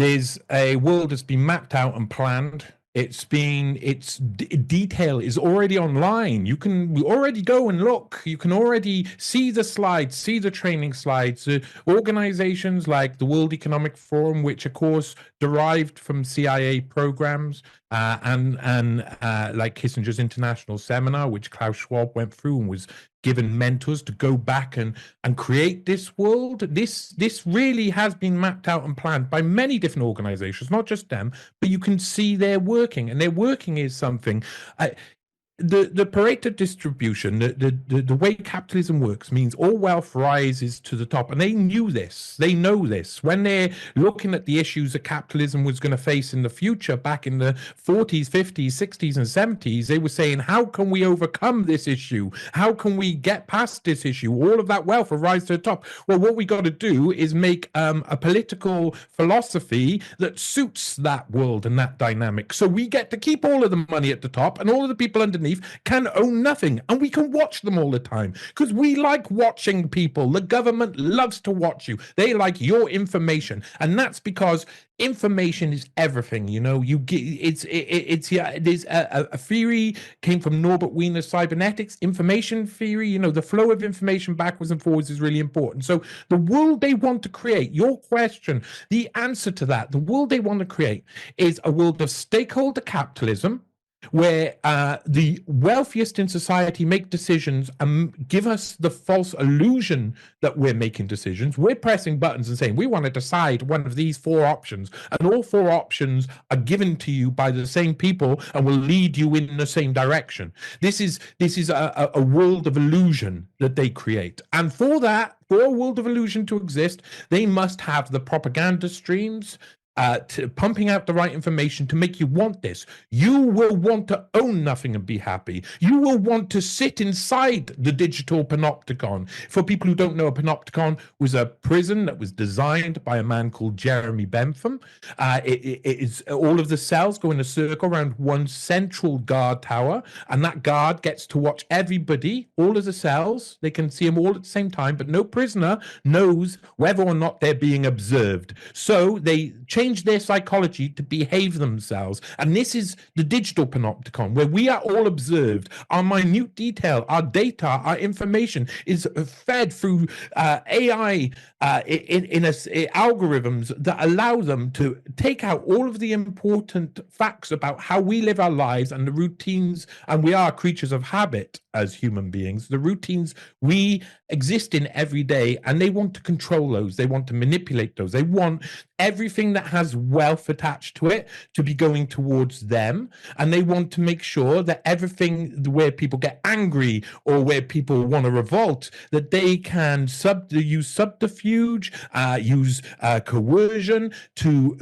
There's a world that's been mapped out and planned. Detail is already online. You can already go and look. You can already see the slides, see the training slides. Organizations like the World Economic Forum, which of course derived from CIA programs, and like Kissinger's International Seminar, which Klaus Schwab went through and was given mentors to go back and create this world. This really has been mapped out and planned by many different organizations, not just them, but you can see they're working, and their working is something. The Pareto distribution, the way capitalism works, means all wealth rises to the top. And they knew this. They know this. When they're looking at the issues that capitalism was going to face in the future, back in the 40s, 50s, 60s, and 70s, they were saying, how can we overcome this issue? How can we get past this issue? All of that wealth will rise to the top. Well, what we got to do is make a political philosophy that suits that world and that dynamic. So we get to keep all of the money at the top, and all of the people underneath can own nothing, and we can watch them all the time because we like watching people. The government loves to watch you. They like your information, and that's because information is everything. You know, you get there's a theory came from Norbert Wiener's cybernetics, information theory. You know, the flow of information backwards and forwards is really important. So the world they want to create, your question, the answer to that, the world they want to create is a world of stakeholder capitalism, where the wealthiest in society make decisions and give us the false illusion that we're making decisions. We're pressing buttons and saying, we want to decide one of these 4 options, and all 4 options are given to you by the same people and will lead you in the same direction. This is a world of illusion that they create. And for that, for a world of illusion to exist, they must have the propaganda streams, pumping out the right information to make you want this. You will want to own nothing and be happy. You will want to sit inside the digital panopticon. For people who don't know, a panopticon was a prison that was designed by a man called Jeremy Bentham. It is all of the cells go in a circle around one central guard tower, and that guard gets to watch everybody, all of the cells. They can see them all at the same time, but no prisoner knows whether or not they're being observed. So they change their psychology to behave themselves. And this is the digital panopticon, where we are all observed. Our minute detail, our data, our information is fed through AI algorithms that allow them to take out all of the important facts about how we live our lives and the routines. And we are creatures of habit as human beings, the routines we exist in every day, and they want to control those. They want to manipulate those. They want everything that has wealth attached to it to be going towards them, and they want to make sure that everything where people get angry or where people want to revolt, that they can use subterfuge, use coercion to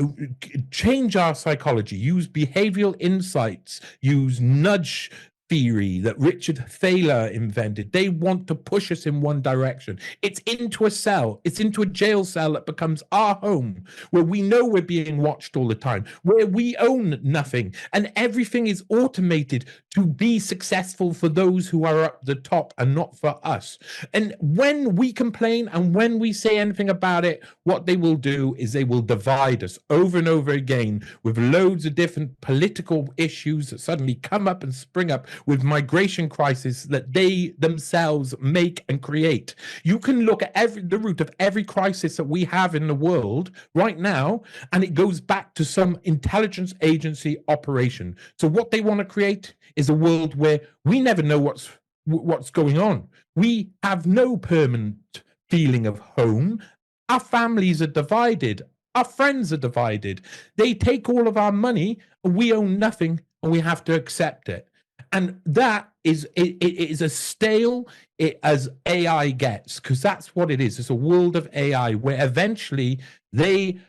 change our psychology, use behavioral insights, use nudge theory that Richard Thaler invented. They want to push us in one direction. It's into a cell. It's into a jail cell that becomes our home, where we know we're being watched all the time, where we own nothing, and everything is automated to be successful for those who are up the top and not for us. And when we complain and when we say anything about it, what they will do is they will divide us over and over again with loads of different political issues that suddenly come up and spring up, with migration crisis that they themselves make and create. You can look at the root of every crisis that we have in the world right now, and it goes back to some intelligence agency operation. So what they want to create is a world where we never know what's going on. We have no permanent feeling of home. Our families are divided. Our friends are divided. They take all of our money, and we own nothing, and we have to accept it. And that is as stale as AI gets, because that's what it is. It's a world of AI where eventually they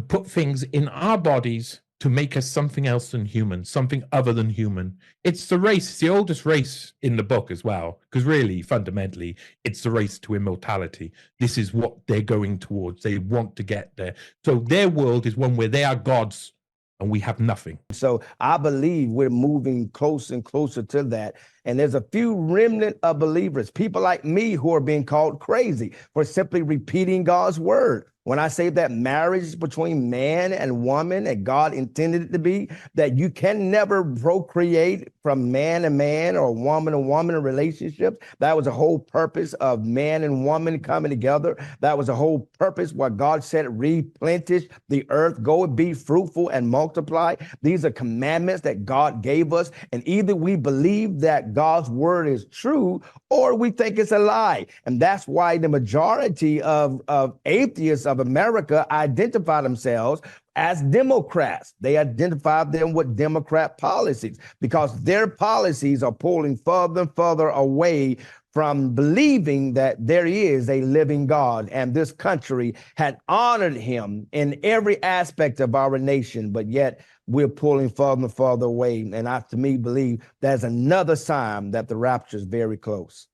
put things in our bodies to make us something else than human, something other than human. It's the race, it's the oldest race in the book as well, because really, fundamentally, it's the race to immortality. This is what they're going towards. They want to get there. So their world is one where they are gods and we have nothing. So I believe we're moving closer and closer to that. And there's a few remnant of believers, people like me, who are being called crazy for simply repeating God's word. When I say that marriage is between man and woman, and God intended it to be, that you can never procreate from man to man or woman to woman in relationships. That was the whole purpose of man and woman coming together. That was the whole purpose what God said, replenish the earth, go and be fruitful and multiply. These are commandments that God gave us. And either we believe that God's word is true or we think it's a lie. And that's why the majority of atheists of America identify themselves as Democrats. They identify them with Democrat policies because their policies are pulling further and further away from believing that there is a living God, and this country had honored him in every aspect of our nation, but yet we're pulling further and further away. And I, to me, believe there's another sign that the rapture is very close.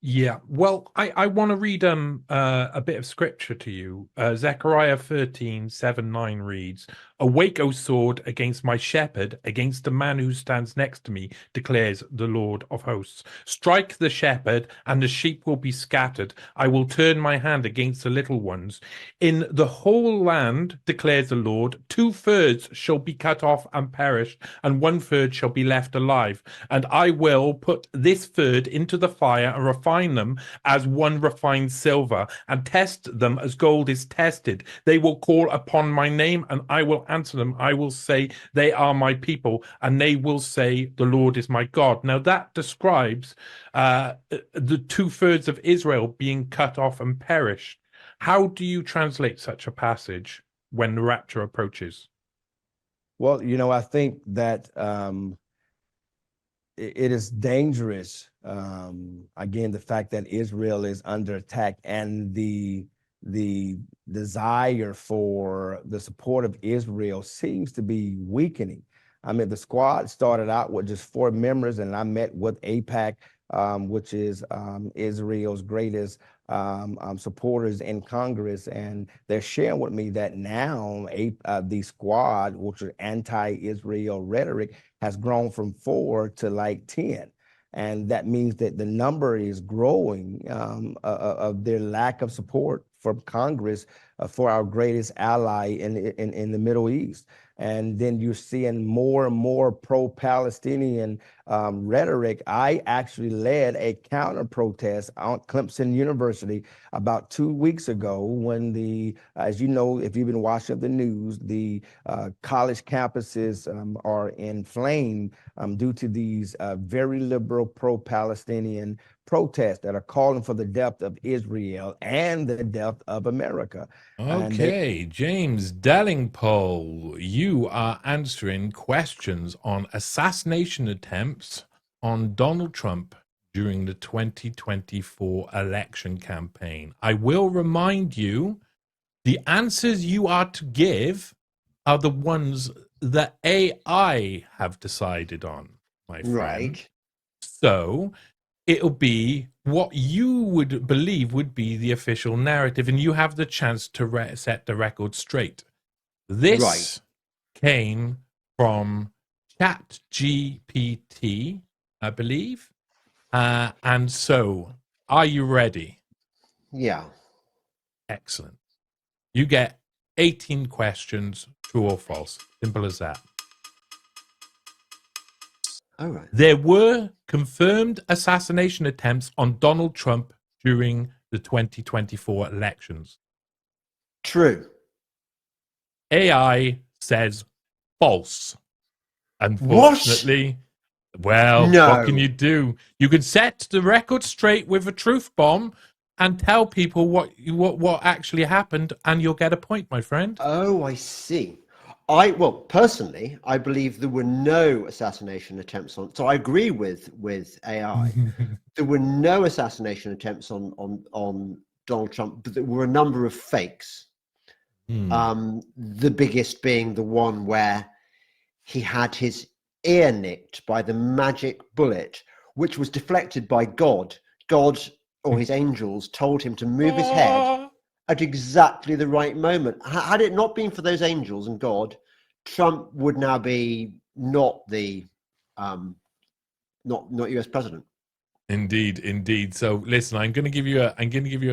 Yeah, well, I want to read a bit of scripture to you. Zechariah 13:7-9 reads, "Awake, O sword, against my shepherd, against the man who stands next to me, declares the Lord of hosts. Strike the shepherd, and the sheep will be scattered. I will turn my hand against the little ones. In the whole land, declares the Lord, 2/3 shall be cut off and perish, and 1/3 shall be left alive. And I will put this third into the fire and refine them as one refines silver, and test them as gold is tested. They will call upon my name, and I will answer them. I will say, they are my people, and they will say, the Lord is my God." Now that describes the 2/3 of Israel being cut off and perished. How do you translate such a passage when the rapture approaches? Well, I think that it is dangerous. Again, the fact that Israel is under attack and the desire for the support of Israel seems to be weakening. I mean, the squad started out with just 4 members, and I met with AIPAC, which is Israel's greatest supporters in Congress, and they're sharing with me that now the squad, which are anti-Israel rhetoric, has grown from 4 to like 10. And that means that the number is growing of their lack of support from Congress for our greatest ally in the Middle East. And then you're seeing more and more pro-Palestinian rhetoric. I actually led a counter protest on Clemson University about 2 weeks ago when as you know, if you've been watching the news, the college campuses are inflamed due to these very liberal pro-Palestinian protests that are calling for the death of Israel and the death of America. Okay, James Dellingpole, you are answering questions on assassination attempts on Donald Trump during the 2024 election campaign. I will remind you, the answers you are to give are the ones that AI have decided on, my friend. Right. So it'll be what you would believe would be the official narrative, and you have the chance to set the record straight. This came from ChatGPT, I believe. And so, are you ready? Yeah. Excellent. You get 18 questions, true or false. Simple as that. All right. There were confirmed assassination attempts on Donald Trump during the 2024 elections. True. AI says false. Unfortunately, well, No. what can you do? You can set the record straight with a truth bomb and tell people what actually happened, and you'll get a point, my friend. Oh, I see. Well, personally, I believe there were no assassination attempts on. So I agree with AI. There were no assassination attempts on Donald Trump, but there were a number of fakes. The biggest being the one where he had his ear nicked by the magic bullet, which was deflected by God. God or his angels told him to move his head at exactly the right moment. Had it not been for those angels and God, Trump would now be not the not US president. Indeed, indeed. So listen, I'm going to give you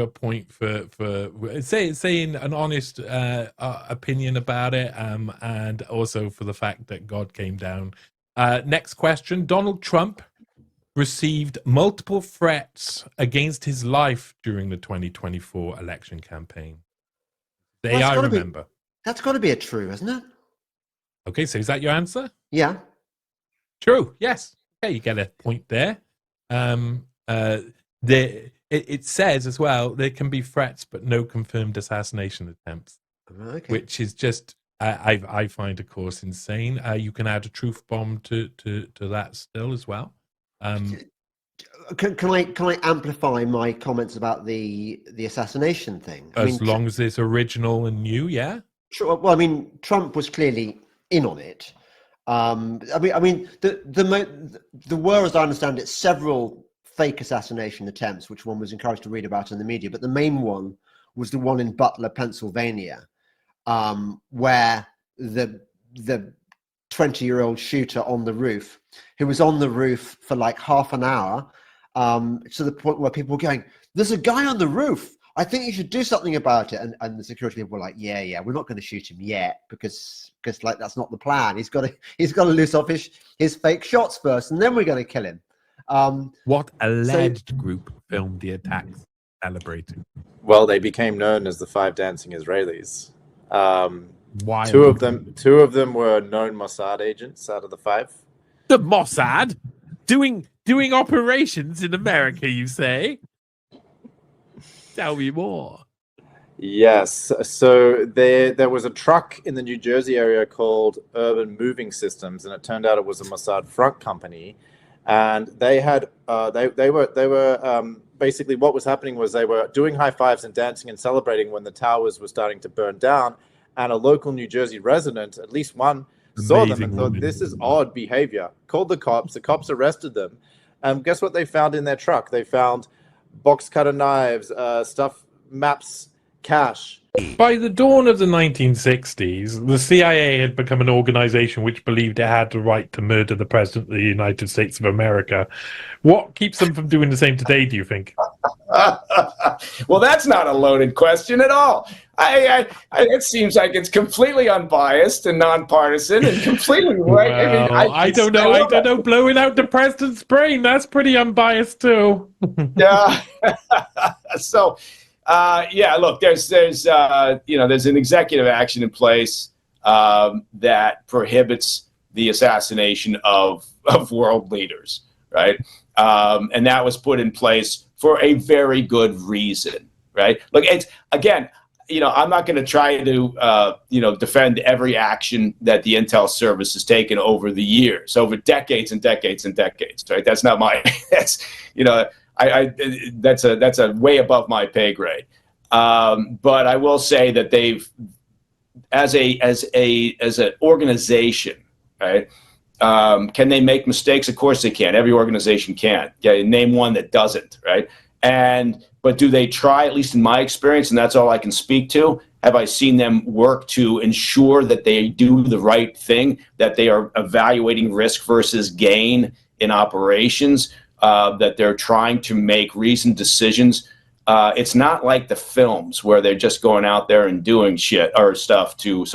a point for saying an honest opinion about it, and also for the fact that God came down. Next question: Donald Trump received multiple threats against his life during the 2024 election campaign. I remember. That's got to be a true, isn't it? Okay, so is that your answer? Yeah. True. Yes. Okay, you get a point there. It says as well there can be threats but no confirmed assassination attempts, Okay. which is just I find, of course, insane. You can add a truth bomb to that still as well. Can I amplify my comments about the assassination thing? As long as it's original and new, yeah. Sure. Well, I mean, Trump was clearly in on it. There were, as I understand it, several fake assassination attempts, which one was encouraged to read about in the media. But the main one was the one in Butler, Pennsylvania, where the 20-year-old shooter on the roof, who was on the roof for like half an hour, to the point where people were going, "There's a guy on the roof. I think you should do something about it." And the security people were like, yeah, we're not going to shoot him yet because like that's not the plan. He's got to loose off his fake shots first, and then we're going to kill him. What alleged group filmed the attacks celebrating? Well, they became known as the Five Dancing Israelis. Why? Two of them were known Mossad agents out of the five. The Mossad doing operations in America, you say? Tell me more. Yes. So there was a truck in the New Jersey area called Urban Moving Systems, and it turned out it was a Mossad front company. And they had they were basically what was happening was they were doing high fives and dancing and celebrating when the towers were starting to burn down. And a local New Jersey resident, at least one, saw them and thought, "This is odd behavior." Called the cops. The cops arrested them. Guess what they found in their truck? They found box cutter knives, stuff, maps, cash. By the dawn of the 1960s, the CIA had become an organization which believed it had the right to murder the President of the United States of America. What keeps them from doing the same today, do you think? Well, that's not a loaded question at all. It seems like it's completely unbiased and nonpartisan and completely right. Well, I don't know. Blowing out the president's brain, that's pretty unbiased too. Yeah. So, look, there's an executive action in place that prohibits the assassination of world leaders, right? And that was put in place for a very good reason, right? Look, it's again, I'm not going to try to, defend every action that the intel service has taken over the years, over decades and decades and decades, right? That's not my, that's a way above my pay grade. But I will say that they've, as an organization, right? Can they make mistakes? Of course they can. Every organization can. Yeah, name one that doesn't, right? But do they try, at least in my experience, and that's all I can speak to, have I seen them work to ensure that they do the right thing, that they are evaluating risk versus gain in operations, that they're trying to make reasoned decisions. It's not like the films where they're just going out there and doing shit or stuff because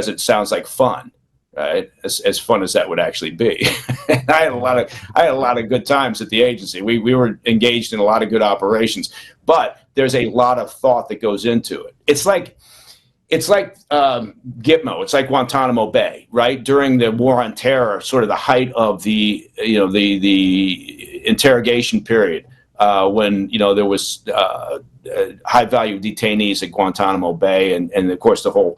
it sounds like fun, right? As fun as that would actually be. I had a lot of good times at the agency. We were engaged in a lot of good operations, but there's a lot of thought that goes into it. It's like Gitmo. It's like Guantanamo Bay, right? During the War on Terror, sort of the height of the interrogation period, when there was high value detainees at Guantanamo Bay, and of course the whole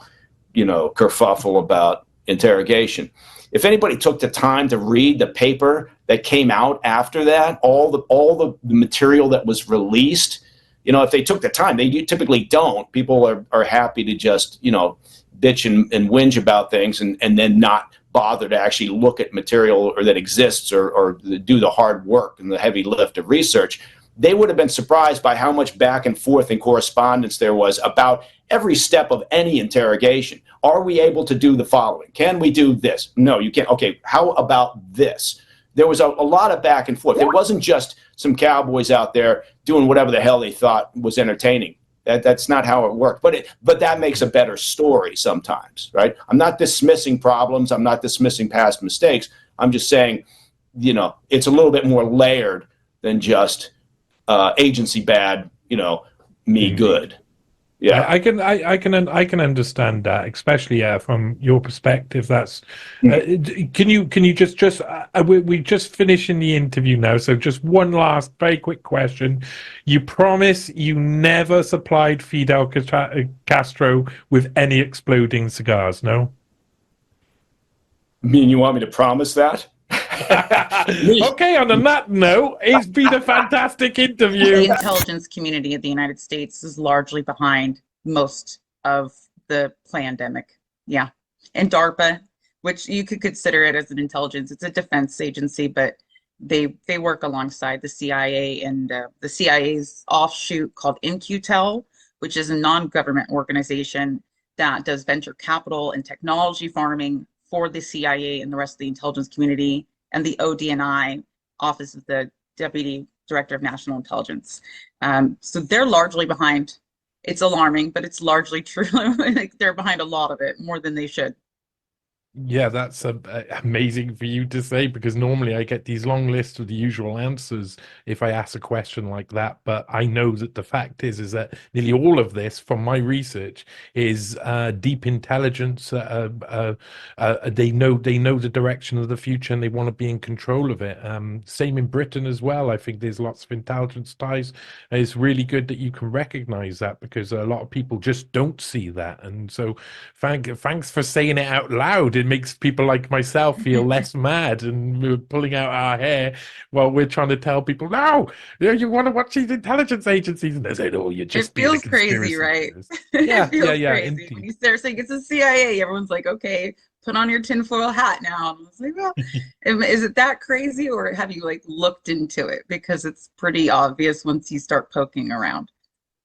kerfuffle about interrogation. If anybody took the time to read the paper that came out after that, all the material that was released, if they took the time, they typically don't. People are happy to just bitch and whinge about things and then not bother to actually look at material or that exists or do the hard work and the heavy lift of research. They would have been surprised by how much back and forth and correspondence there was about every step of any interrogation. Are we able to do the following? Can we do this? No, you can't. Okay, how about this? there was a lot of back and forth. It wasn't just some cowboys out there doing whatever the hell they thought was entertaining. That's not how it worked. But that makes a better story sometimes, right? I'm not dismissing problems. I'm not dismissing past mistakes. I'm just saying, you know, it's a little bit more layered than just agency bad, you know, me good. Yeah, I can understand that, especially from your perspective. That's can you just we just finishing the interview now, so just one last very quick question. You promise you never supplied Fidel Castro with any exploding cigars, no? I mean, you want me to promise that? Okay, on that note, it's been a fantastic interview. The intelligence community of the United States is largely behind most of the pandemic. Yeah. And DARPA, which you could consider it as an intelligence, it's a defense agency, but they work alongside the CIA and the CIA's offshoot called InQtel, which is a non-government organization that does venture capital and technology farming for the CIA and the rest of the intelligence community, and the ODNI, Office of the Deputy Director of National Intelligence. So they're largely behind. It's alarming, but it's largely true. Like, they're behind a lot of it, more than they should. Yeah, that's amazing for you to say, because normally I get these long lists of the usual answers if I ask a question like that. But I know that the fact is that nearly all of this, from my research, is deep intelligence. They know the direction of the future, and they want to be in control of it. Same in Britain as well. I think there's lots of intelligence ties. It's really good that you can recognize that, because a lot of people just don't see that. And so thanks for saying it out loud. It makes people like myself feel less mad, and we're pulling out our hair while we're trying to tell people, no, you want to watch these intelligence agencies, and they say, oh, you're just. It feels crazy, right? Yeah, it feels crazy. Indeed. When you start saying it's the CIA, everyone's like, okay, put on your tinfoil hat now. And I was like, well, is it that crazy, or have you like looked into it? Because it's pretty obvious once you start poking around.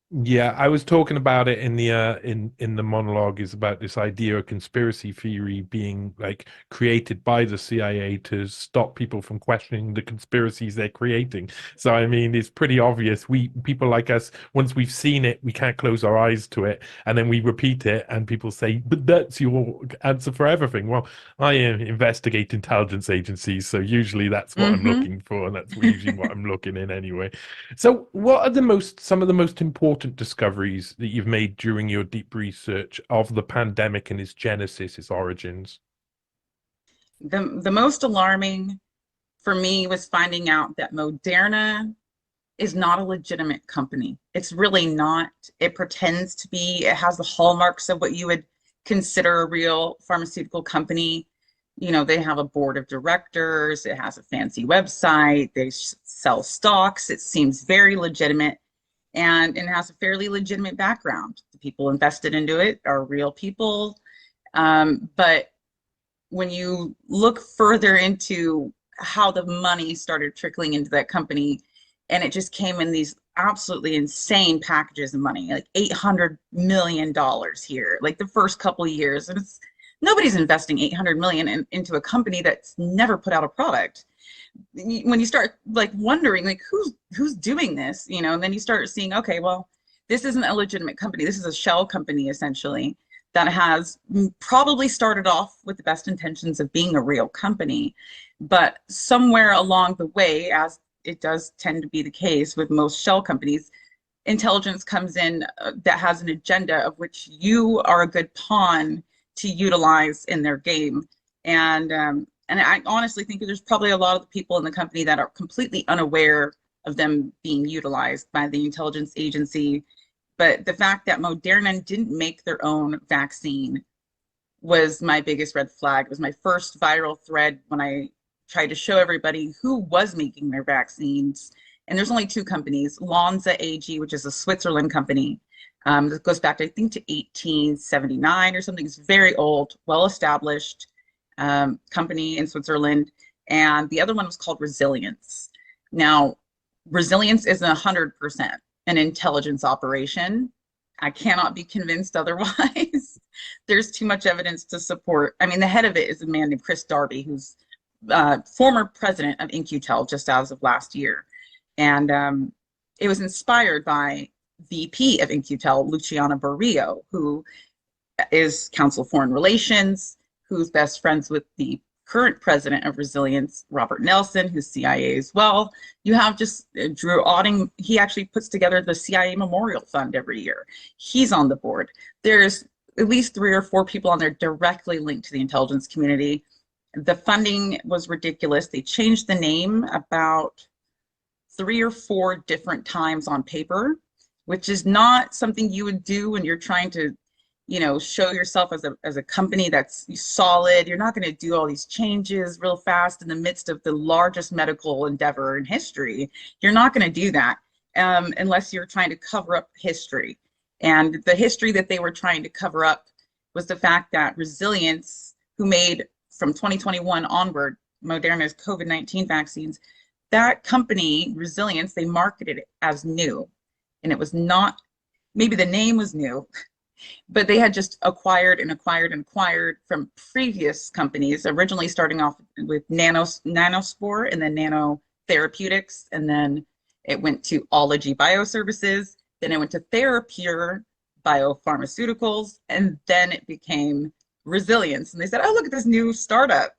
Yeah, I was talking about it in the in the monologue, is about this idea of conspiracy theory being like created by the CIA to stop people from questioning the conspiracies they're creating. So I mean, it's pretty obvious. People like us, once we've seen it, we can't close our eyes to it, and then we repeat it, and people say, "But that's your answer for everything." Well, I investigate intelligence agencies, so usually that's what I'm looking for, and that's usually what I'm looking in anyway. So, what are some of the most important discoveries that you've made during your deep research of the pandemic and its genesis, its origins? The most alarming for me was finding out that Moderna is not a legitimate company. It's really not. It pretends to be. It has the hallmarks of what you would consider a real pharmaceutical company. You know, they have a board of directors. It has a fancy website. They sell stocks. It seems very legitimate. And it has a fairly legitimate background. The people invested into it are real people. But when you look further into how the money started trickling into that company, and it just came in these absolutely insane packages of money, like $800 million here, like the first couple of years. And nobody's investing $800 million into a company that's never put out a product. When you start like wondering, like, who's doing this, you know, and then you start seeing, okay, well, this isn't a legitimate company. This is a shell company, essentially, that has probably started off with the best intentions of being a real company. But somewhere along the way, as it does tend to be the case with most shell companies, intelligence comes in that has an agenda of which you are a good pawn to utilize in their game. And I honestly think there's probably a lot of the people in the company that are completely unaware of them being utilized by the intelligence agency. But the fact that Moderna didn't make their own vaccine was my biggest red flag. It was my first viral thread when I tried to show everybody who was making their vaccines. And there's only two companies, Lonza AG, which is a Switzerland company. That goes back, I think, to 1879 or something. It's very old, well-established company in Switzerland, and the other one was called Resilience. Now, Resilience is 100% an intelligence operation. I cannot be convinced otherwise. There's too much evidence to support. I mean, the head of it is a man named Chris Darby, who's former president of In-Q-Tel just as of last year. And it was inspired by VP of In-Q-Tel, Luciana Barrio, who is Council of Foreign Relations, who's best friends with the current president of Resilience, Robert Nelson, who's CIA as well. You have just Drew Otting. He actually puts together the CIA Memorial Fund every year. He's on the board. There's at least 3 or 4 people on there directly linked to the intelligence community. The funding was ridiculous. They changed the name about 3 or 4 different times on paper, which is not something you would do when you're trying to, you know, show yourself as a company that's solid. You're not going to do all these changes real fast in the midst of the largest medical endeavor in history. You're not going to do that unless you're trying to cover up history. And the history that they were trying to cover up was the fact that Resilience, who made from 2021 onward Moderna's COVID-19 vaccines, that company, Resilience, they marketed it as new. And it was not, maybe the name was new, but they had just acquired and acquired and acquired from previous companies, originally starting off with Nanospore and then Nanotherapeutics, and then it went to Ology Bioservices, then it went to Therapure Biopharmaceuticals, and then it became Resilience. And they said, oh, look at this new startup.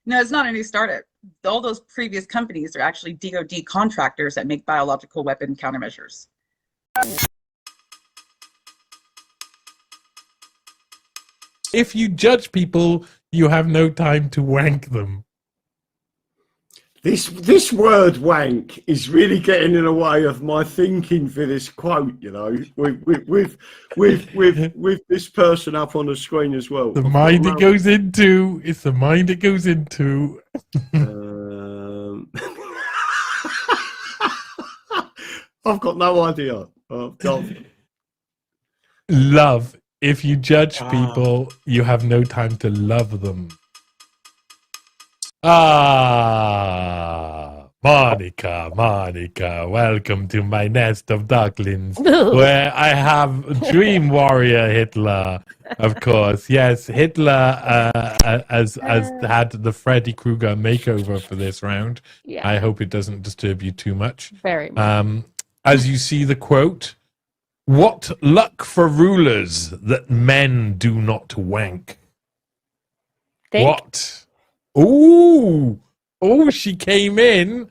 No, it's not a new startup. All those previous companies are actually DoD contractors that make biological weapon countermeasures. If you judge people, you have no time to wank them. This word "wank" is really getting in the way of my thinking for this quote. You know, with this person up on the screen as well. The mind it goes into. It's the mind it goes into. I've got no idea. Love. If you judge people, you have no time to love them. Monica, welcome to my nest of ducklings, where I have Dream Warrior Hitler, of course. Yes, Hitler has had the Freddy Krueger makeover for this round. Yeah. I hope it doesn't disturb you too much. Very much. As you see the quote, what luck for rulers that men do not wank. What? Oh, she came in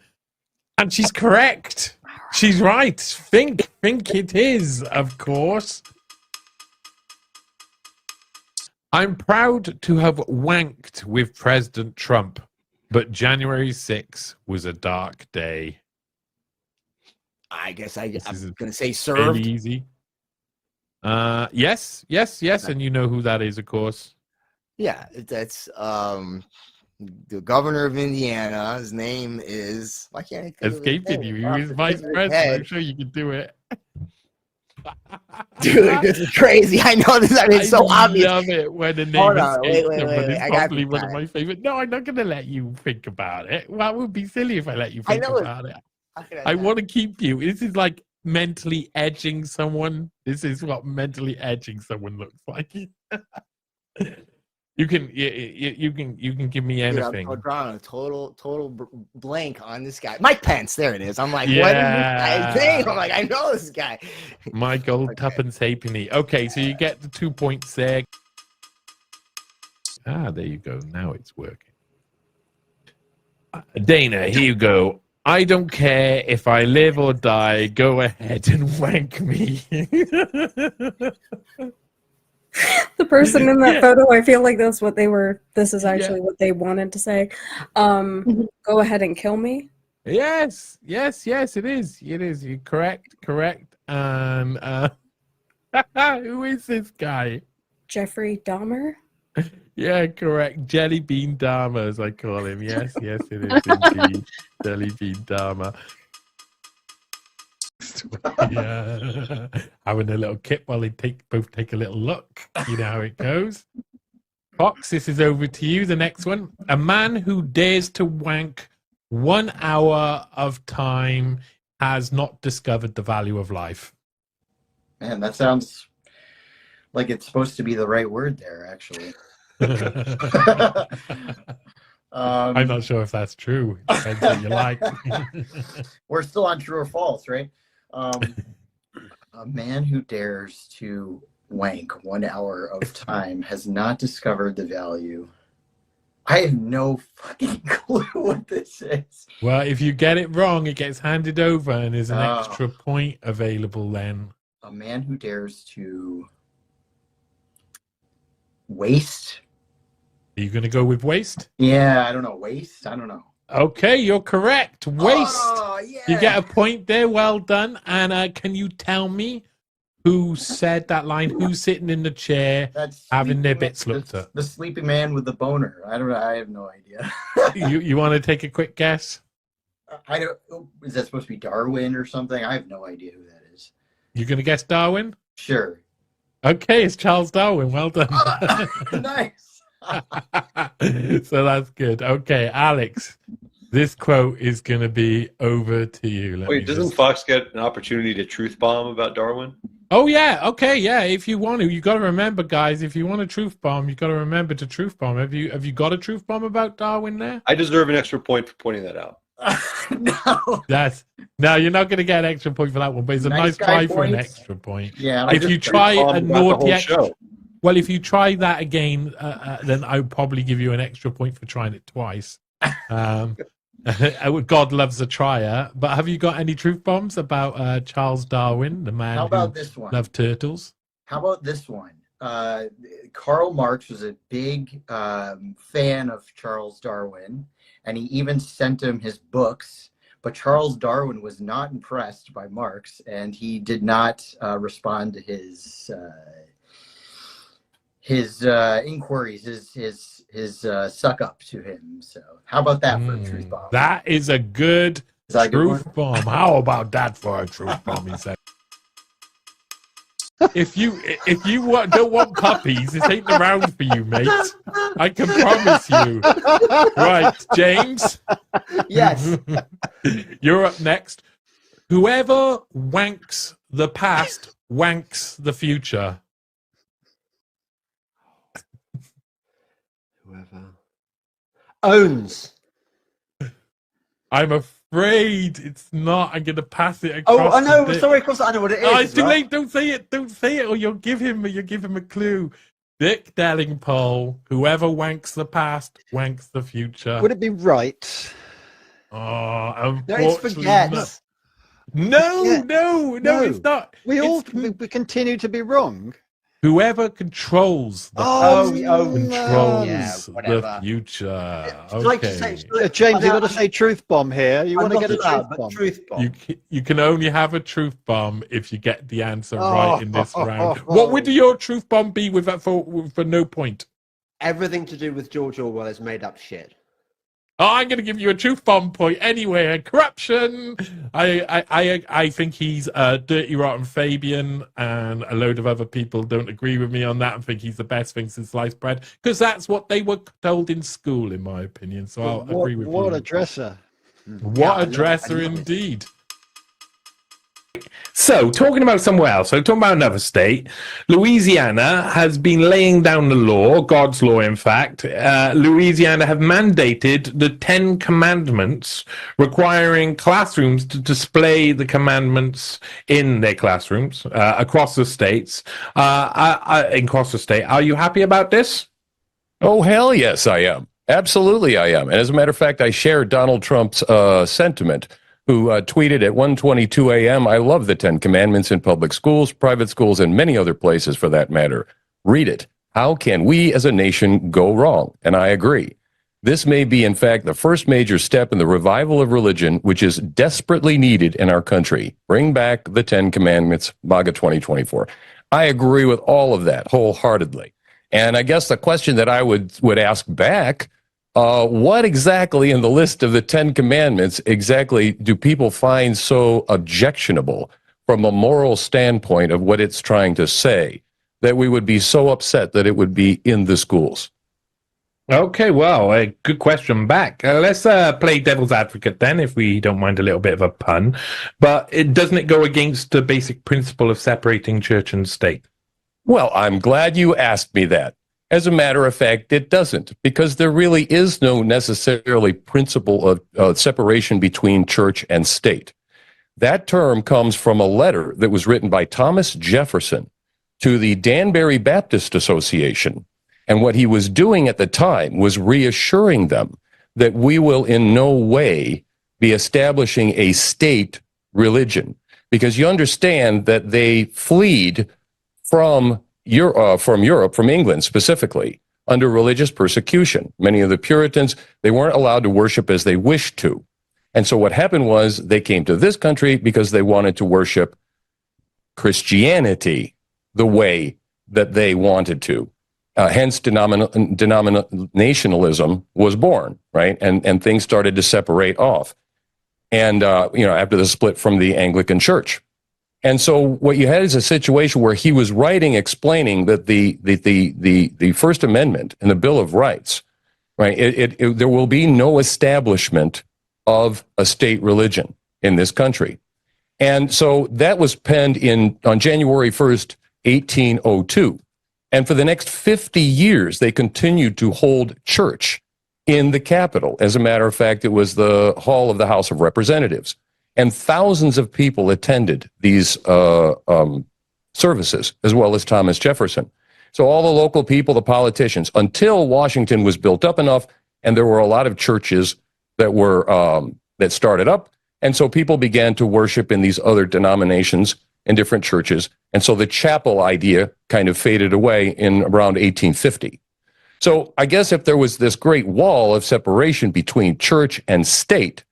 and she's correct. She's right. Think it is, of course. I'm proud to have wanked with President Trump, but January 6th was a dark day. I guess I'm going to say Fairly served. easy. Yes, and you know who that is, of course. Yeah, that's the governor of Indiana. His name is, why can't I think of his Escaping name? you. He Off was the vice tip of his president. head. I'm sure you can do it. Dude, this is crazy. I know this. I mean, it's so obvious. I love it when a name Hold on, escapes wait, someone. wait. It's I got probably some one of time. my favorite. No, I'm not going to let you think about it. Well, it would be silly if I let you think know it. about it. I want to keep you. This is like mentally edging someone. This is what mentally edging someone looks like. You can give me anything. I'm drawing a total blank on this guy. Mike Pence. There it is. I'm like, Yeah. what is this guy's name? I'm like, I know this guy. Michael Tuppence Halfpenny. Okay, so you get the 2 points there. There you go. Now it's working. Dana, here you go. I don't care if I live or die. Go ahead and wank me. The person in that photo, I feel like that's what they were. This is actually what they wanted to say. Go ahead and kill me. Yes, it is. You're correct. And who is this guy? Jeffrey Dahmer. Yeah, correct. Jelly Bean Dahmer, as I call him. Yes, it is indeed. Jelly Bean Dahmer. Yeah, having a little kip while they both take a little look. You know how it goes. Fox, this is over to you. The next one: a man who dares to wank 1 hour of time has not discovered the value of life. Man, that sounds like it's supposed to be the right word there, actually. I'm not sure if that's true. Depends what you like. We're still on true or false, right? A man who dares to wank 1 hour of time has not discovered the value. I have no fucking clue what this is. Well, if you get it wrong, it gets handed over and there's an extra point available then. A man who dares to waste. Are you going to go with waste? Yeah, I don't know. Waste? I don't know. Okay, you're correct. Waste. Oh, yeah. You get a point there. Well done. And can you tell me who said that line? Who's sitting in the chair having their bits looked at? The sleeping man with the boner. I don't know. I have no idea. You want to take a quick guess? I don't. Is that supposed to be Darwin or something? I have no idea who that is. You're going to guess Darwin? Sure. Okay, it's Charles Darwin. Well done. Nice. So that's good. Okay, Alex, this quote is going to be over to you. Wait, doesn't Fox get an opportunity to truth bomb about Darwin? Oh, yeah. Okay, yeah. If you want to, you got to remember, guys, if you want a truth bomb, you got to remember to truth bomb. Have you got a truth bomb about Darwin there? I deserve an extra point for pointing that out. No. No, you're not going to get an extra point for that one, but it's a nice try for an extra point. Yeah. If you try a naughty extra... Well, if you try that again, then I would probably give you an extra point for trying it twice. God loves a trier. But have you got any truth bombs about Charles Darwin, the man How about who this one? loved turtles? How about this one? Karl Marx was a big fan of Charles Darwin, and he even sent him his books. But Charles Darwin was not impressed by Marx, and he did not respond to his inquiries, his suck up to him. So how about that for a truth bomb? That is a good truth bomb. How about that for a truth bomb? He said. If you don't want puppies, this ain't the round for you, mate. I can promise you. Right, James. Yes. You're up next. Whoever wanks the past wanks the future. Whoever owns. I'm afraid it's not. I'm going to pass it across. Oh, I know. Dick. Sorry, of course I know what it is. Oh, it's too right? late. Don't say it. Don't say it, or you'll give him a clue. Dick Dellingpole. Whoever wanks the past wanks the future. Would it be right? Oh, No, it's unfortunately forget. not. No, Yeah. no, it's not. We all It's- we continue to be wrong. Whoever controls the controls yeah, the whatever. future. Like to Okay. say, James, you've got to say truth bomb here. You I'm want to not get a allowed, truth but bomb. truth bomb. You can only have a truth bomb if you get the answer right in this Oh. round. What would your truth bomb be with that for no point? Everything to do with George Orwell is made up shit. Oh, I'm going to give you a truth bomb point anyway. Corruption. I think he's a dirty, rotten Fabian, and a load of other people don't agree with me on that and think he's the best thing since sliced bread, because that's what they were told in school, in my opinion. So I'll agree with you. What a dresser. What a dresser indeed. So, talking about somewhere else, so talking about another state, Louisiana has been laying down the law, God's law, in fact. Louisiana have mandated the 10 Commandments, requiring classrooms to display the commandments in their classrooms across the states. Across the state, are you happy about this? Oh, hell yes, I am. Absolutely, I am. And as a matter of fact, I share Donald Trump's sentiment, who tweeted at 1:22 a.m., I love the 10 Commandments in public schools, private schools, and many other places for that matter. Read it. How can we as a nation go wrong? And I agree. This may be, in fact, the first major step in the revival of religion, which is desperately needed in our country. Bring back the 10 Commandments, MAGA 2024. I agree with all of that wholeheartedly. And I guess the question that I would ask back, what exactly in the list of the 10 Commandments exactly do people find so objectionable from a moral standpoint of what it's trying to say that we would be so upset that it would be in the schools? Okay, well, a good question back. Let's play devil's advocate then, if we don't mind a little bit of a pun. But doesn't it go against the basic principle of separating church and state? Well, I'm glad you asked me that. As a matter of fact, it doesn't, because there really is no necessarily principle of separation between church and state. That term comes from a letter that was written by Thomas Jefferson to the Danbury Baptist Association. And what he was doing at the time was reassuring them that we will in no way be establishing a state religion, because you understand that they fled from Europe, from England specifically, under religious persecution. Many of the Puritans, they weren't allowed to worship as they wished to. And so what happened was they came to this country because they wanted to worship Christianity the way that they wanted to. Hence, denominationalism was born, right? And things started to separate off. And, after the split from the Anglican Church. And so what you had is a situation where he was writing, explaining that the First Amendment and the Bill of Rights, right? There will be no establishment of a state religion in this country. And so that was penned on January 1st, 1802. And for the next 50 years, they continued to hold church in the Capitol. As a matter of fact, it was the hall of the House of Representatives. And thousands of people attended these services, as well as Thomas Jefferson. So all the local people, the politicians, until Washington was built up enough, and there were a lot of churches that were that started up. And so people began to worship in these other denominations in different churches. And so the chapel idea kind of faded away in around 1850. So I guess if there was this great wall of separation between church and state,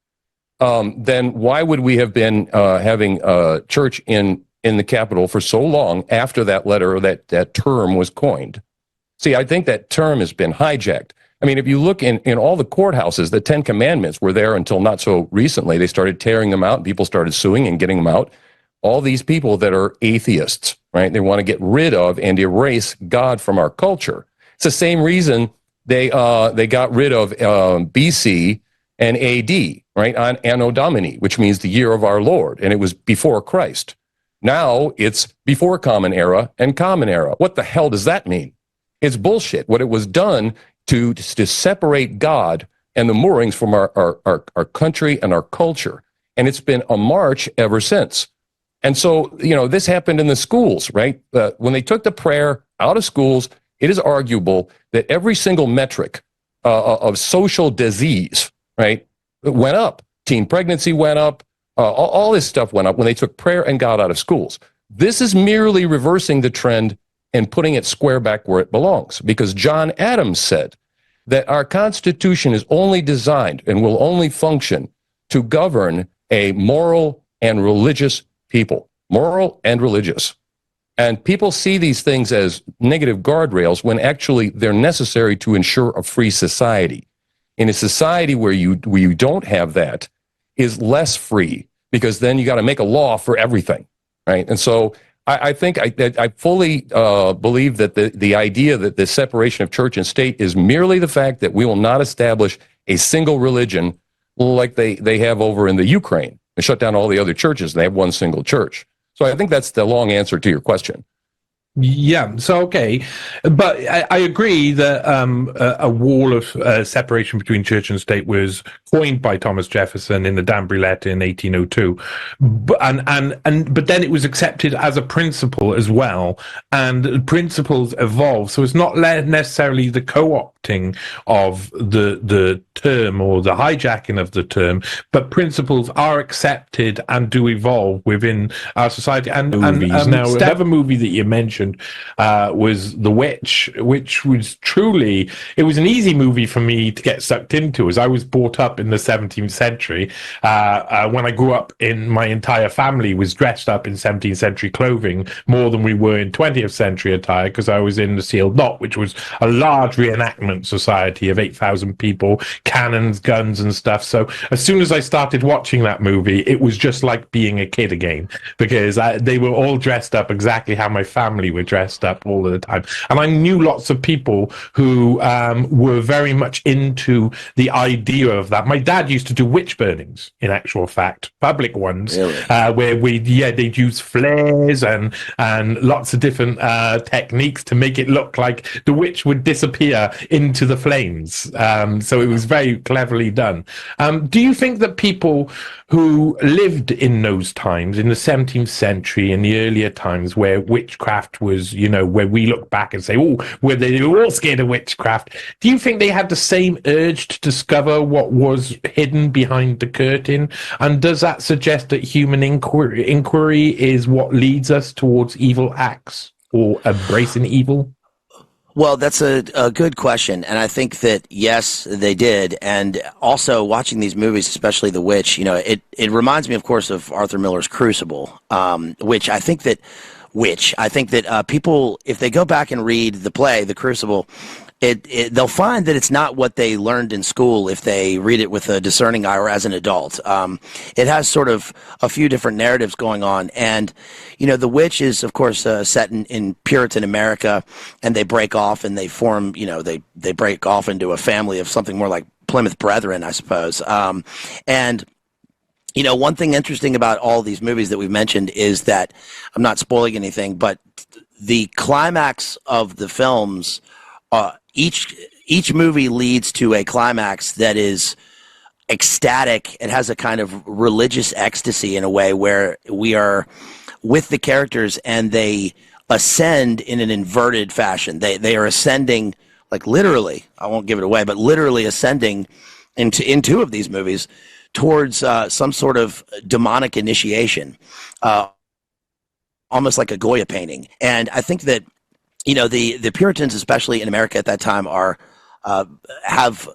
then why would we have been having church in the Capitol for so long after that letter or that term was coined? See, I think that term has been hijacked. I mean, if you look in all the courthouses, the 10 Commandments were there until not so recently. They started tearing them out, and people started suing and getting them out. All these people that are atheists, right? They want to get rid of and erase God from our culture. It's the same reason they got rid of BC and AD, right, on Anno Domini, which means the year of our Lord, and it was before Christ. Now it's before Common Era and Common Era. What the hell does that mean? It's bullshit. What it was done to separate God and the moorings from our country and our culture, and it's been a march ever since. And so, this happened in the schools, right? When they took the prayer out of schools, it is arguable that every single metric of social disease, right, went up. Teen pregnancy went up. All this stuff went up when they took prayer and God out of schools. This is merely reversing the trend and putting it square back where it belongs, because John Adams said that our Constitution is only designed and will only function to govern a moral and religious people, moral and religious. And people see these things as negative guardrails when actually they're necessary to ensure a free society. In a society where you don't have that is less free, because then you got to make a law for everything, right? And so I think I fully believe that the idea that the separation of church and state is merely the fact that we will not establish a single religion like they have over in the Ukraine. They shut down all the other churches and they have one single church. So I think that's the long answer to your question. Yeah, so okay, but I agree that a wall of separation between church and state was coined by Thomas Jefferson in the Danbury Letter in 1802, but then it was accepted as a principle as well, and principles evolve. So it's not necessarily the co-opting of the term or the hijacking of the term, but principles are accepted and do evolve within our society. And now another movie that you mentioned was The Witch, which was truly, it was an easy movie for me to get sucked into, as I was brought up in the 17th century. When I grew up, my entire family was dressed up in 17th century clothing more than we were in 20th century attire, because I was in The Sealed Knot, which was a large reenactment dominant society of 8,000 people, cannons, guns, and stuff. So as soon as I started watching that movie, it was just like being a kid again, because they were all dressed up exactly how my family were dressed up all of the time. And I knew lots of people who were very much into the idea of that. My dad used to do witch burnings, in actual fact, public ones, Really? where they'd use flares and lots of different techniques to make it look like the witch would disappear into the flames. So it was very cleverly done. Do you think that people who lived in those times, in the 17th century, in the earlier times where witchcraft was, where we look back and say, oh, were they all scared of witchcraft? Do you think they had the same urge to discover what was hidden behind the curtain? And does that suggest that human inquiry is what leads us towards evil acts or embracing evil? Well, that's a good question. And I think that, yes, they did. And also watching these movies, especially The Witch, it reminds me, of course, of Arthur Miller's Crucible, which I think that people, if they go back and read the play, The Crucible, they'll find that it's not what they learned in school if they read it with a discerning eye or as an adult. It has sort of a few different narratives going on. And, The Witch is, of course, set in Puritan America, and they break off and they form, they break off into a family of something more like Plymouth Brethren, I suppose. And one thing interesting about all these movies that we've mentioned is that, I'm not spoiling anything, but the climax of the films, each movie leads to a climax that is ecstatic. It has a kind of religious ecstasy in a way where we are with the characters and they ascend in an inverted fashion. They are ascending, like literally, I won't give it away, but literally ascending in two of these movies towards some sort of demonic initiation, almost like a Goya painting. And I think that the Puritans, especially in America at that time, have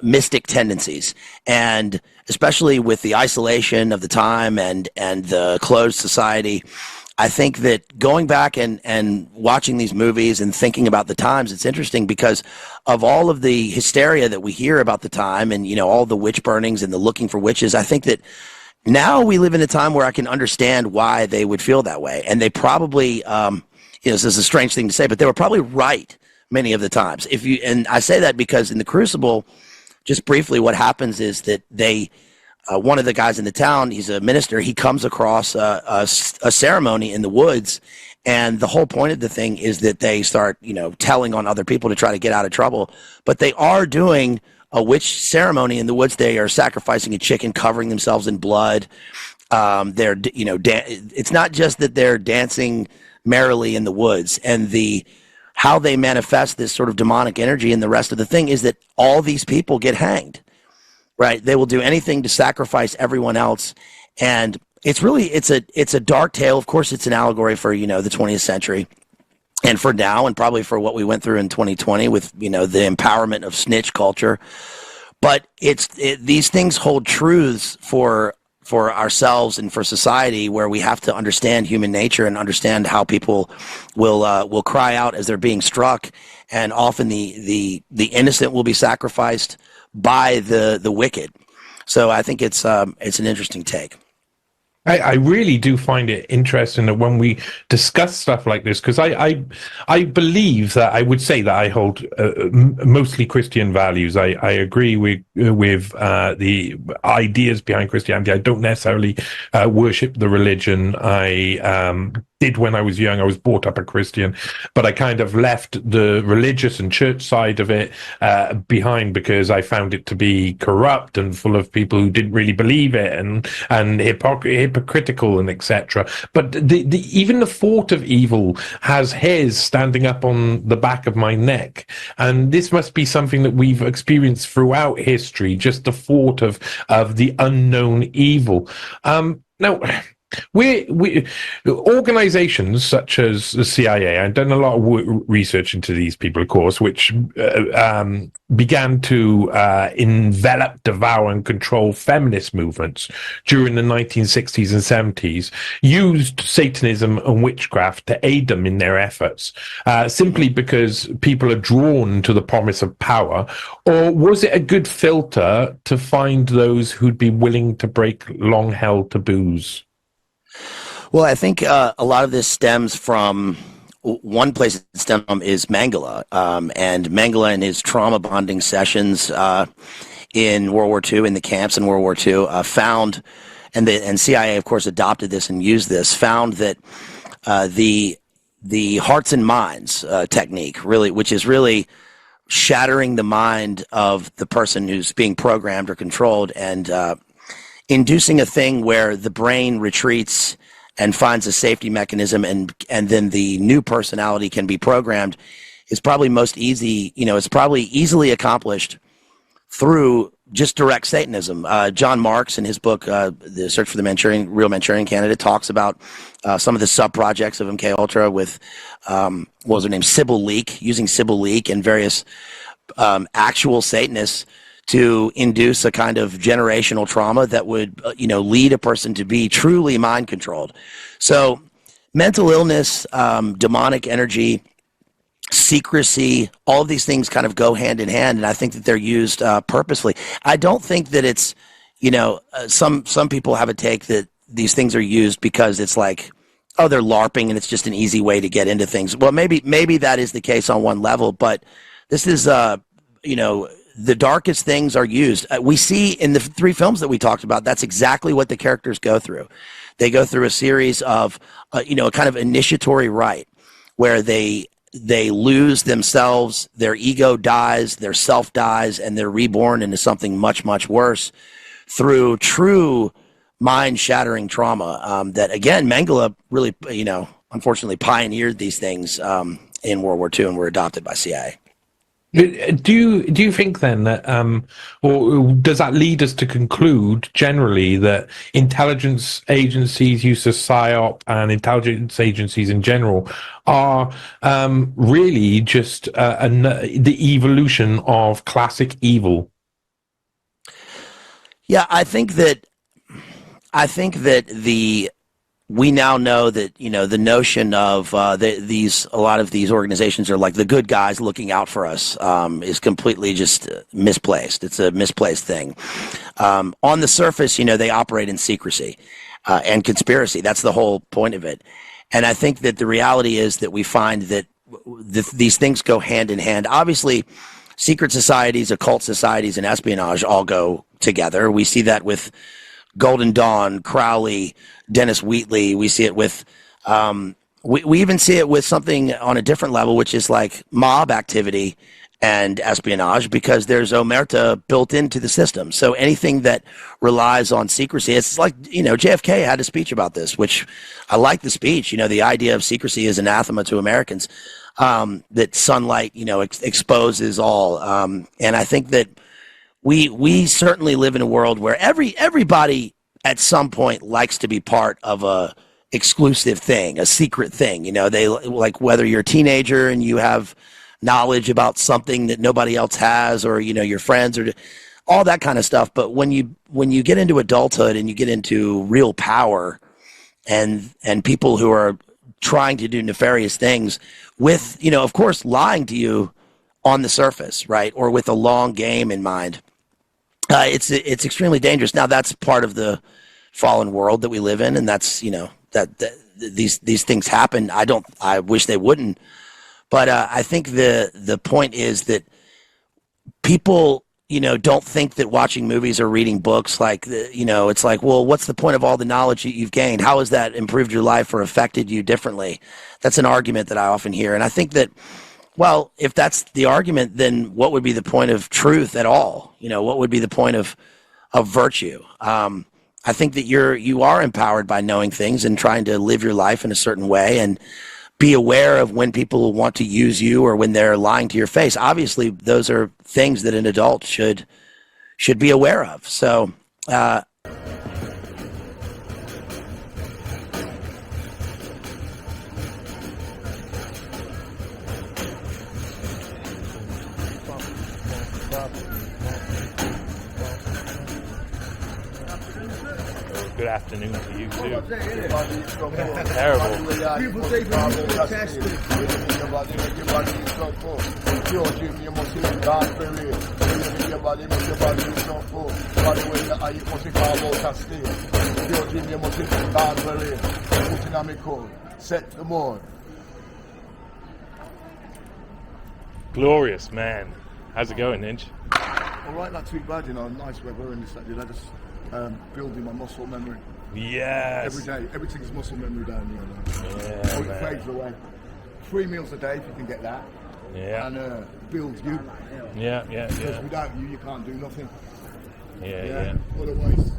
mystic tendencies, and especially with the isolation of the time and the closed society, I think that going back and watching these movies and thinking about the times, it's interesting because of all of the hysteria that we hear about the time and all the witch burnings and the looking for witches. I think that now we live in a time where I can understand why they would feel that way, and they probably. This is a strange thing to say, but they were probably right many of the times. And I say that because in The Crucible, just briefly, what happens is that one of the guys in the town, he's a minister, he comes across a ceremony in the woods, and the whole point of the thing is that they start, telling on other people to try to get out of trouble. But they are doing a witch ceremony in the woods. They are sacrificing a chicken, covering themselves in blood. It's not just that they're dancing merrily in the woods, and how they manifest this sort of demonic energy. And the rest of the thing is that all these people get hanged, right? They will do anything to sacrifice everyone else. And it's a dark tale. Of course, it's an allegory for, the 20th century and for now, and probably for what we went through in 2020 with, the empowerment of snitch culture. But these things hold truths for ourselves and for society, where we have to understand human nature and understand how people will cry out as they're being struck, and often the innocent will be sacrificed by the wicked. So I think it's an interesting take. I really do find it interesting that when we discuss stuff like this, because I believe that I would say that I hold mostly Christian values. I agree with the ideas behind Christianity. I don't necessarily worship the religion. I did when I was young. I was brought up a Christian, but I kind of left the religious and church side of it behind because I found it to be corrupt and full of people who didn't really believe it and hypocritical and etc. But even the thought of evil has hairs standing up on the back of my neck, and this must be something that we've experienced throughout history. Just the thought of the unknown evil. Now, we organizations such as the CIA, I've done a lot of research into these people, of course, which began to envelop, devour, and control feminist movements during the 1960s and 70s, used Satanism and witchcraft to aid them in their efforts, simply because people are drawn to the promise of power? Or was it a good filter to find those who'd be willing to break long-held taboos? Well, I think a lot of this stems from one place it stems from is Mengele, and Mengele in his trauma bonding sessions in World War II, in the camps in World War II, found, and CIA of course adopted this and used this, found that the hearts and minds technique, really, which is really shattering the mind of the person who's being programmed or controlled, and inducing a thing where the brain retreats and finds a safety mechanism, and then the new personality can be programmed, is probably most easy. It's probably easily accomplished through just direct Satanism. John Marks, in his book, The Search for the Real Manchurian Candidate, talks about some of the sub-projects of MK Ultra with, what was her name, Sybil Leek, using Sybil Leek and various actual Satanists to induce a kind of generational trauma that would, lead a person to be truly mind controlled. So mental illness, demonic energy, secrecy, all of these things kind of go hand in hand. And I think that they're used purposefully. I don't think that it's, some people have a take that these things are used because it's like, oh, they're LARPing and it's just an easy way to get into things. Well, maybe that is the case on one level, but this is, the darkest things are used. We see in the 3 films that we talked about, that's exactly what the characters go through. They go through a series of, a kind of initiatory rite where they lose themselves, their ego dies, their self dies, and they're reborn into something much, much worse through true mind-shattering trauma. That, again, Mengele really, unfortunately pioneered these things in World War II and were adopted by CIA. Do you think then that, or does that lead us to conclude generally that intelligence agencies, use of PSYOP, and intelligence agencies in general are really just the evolution of classic evil? Yeah, I think that we now know that, the notion of a lot of these organizations are like the good guys looking out for us is completely just misplaced. It's a misplaced thing. On the surface, they operate in secrecy and conspiracy. That's the whole point of it. And I think that the reality is that we find that these things go hand in hand. Obviously, secret societies, occult societies, and espionage all go together. We see that with Golden Dawn, Crowley, Dennis Wheatley. We see it with, we even see it with something on a different level, which is like mob activity and espionage, because there's omerta built into the system. So anything that relies on secrecy, it's like, JFK had a speech about this, which I like the speech. The idea of secrecy is anathema to Americans, that sunlight, exposes all. And I think that we certainly live in a world where everybody at some point likes to be part of a exclusive thing, a secret thing. They like, whether you're a teenager and you have knowledge about something that nobody else has, or your friends, or all that kind of stuff. But when you get into adulthood and you get into real power and people who are trying to do nefarious things with, of course, lying to you on the surface, right, or with a long game in mind, it's extremely dangerous. Now, that's part of the fallen world that we live in, and that's that these things happen. I wish they wouldn't, but I think the point is that people don't think that watching movies or reading books, like it's like, well, what's the point of all the knowledge you've gained? How has that improved your life or affected you differently? That's an argument that I often hear, and I think that, well, if that's the argument, then what would be the point of truth at all? What would be the point of virtue? I think that you are empowered by knowing things and trying to live your life in a certain way, and be aware of when people want to use you or when they're lying to your face. Obviously, those are things that an adult should be aware of. So Good afternoon to you too. Terrible. People say from you to test it. Your body make your body so full. Pure gym, you must be dark berry. Your body make your body so full. Body when the eye you must be carved out of steel. Pure gym, you must be dark berry. Putting on me cold. Set the board. Glorious, man. How's it going, Ninja? All right, not too bad, you know. Nice weather and this that. Let us building my muscle memory. Yes. Every day, everything's muscle memory down here. Yeah, It fades away. 3 meals a day if you can get that. Yeah. And build you. Yeah. Because without you can't do nothing. Yeah. Otherwise,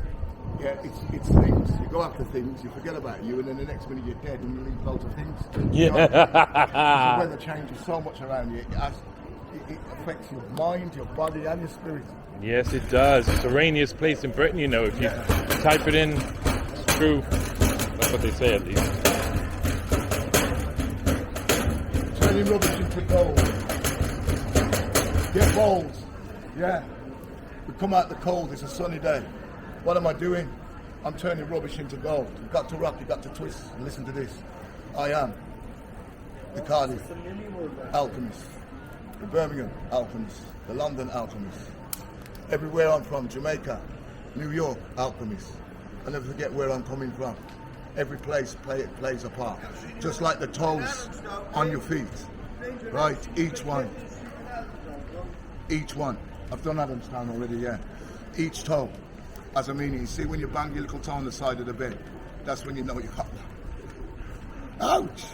it's things. You go after things, you forget about you, and then the next minute you're dead and you leave loads of things. Yeah. The weather changes so much around you. It affects your mind, your body, and your spirit. Yes, it does. It's the rainiest place in Britain, you know. If you type it in, it's true. That's what they say, at least. Turning rubbish into gold. Get bold. Yeah. We come out the cold, it's a sunny day. What am I doing? I'm turning rubbish into gold. You've got to rock, you've got to twist. And listen to this. I am the Cardiff alchemist, the Birmingham alchemist, the London alchemist. Everywhere I'm from, Jamaica, New York, alchemist. I never forget where I'm coming from. Every place plays a part. Just like the toes on your feet, right? Each one. I've done Adamstown already, yeah. Each toe has a meaning. You see when you bang your little toe on the side of the bed, that's when you know you got. Ouch!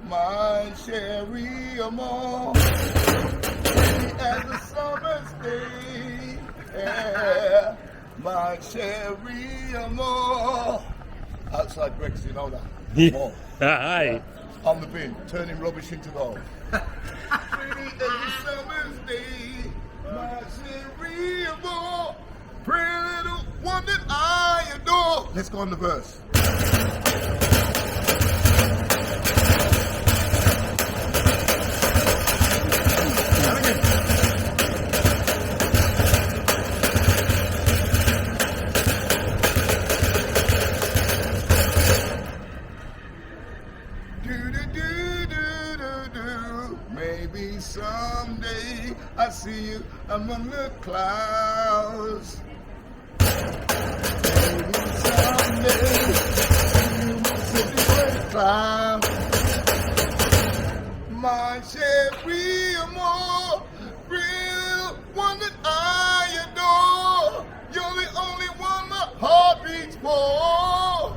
My cherry amor, as a summer's day, yeah. My cherry amor. Outside Brexit, you know that. More. Hi. On the bin, turning rubbish into gold. Pretty as a summer's day, my cherry amor, pretty little one that I adore. Let's go on the verse. Maybe someday I see you among the clouds. Maybe someday you must see the clouds. My cherry amor, real one that I adore. You're the only one my heart beats for.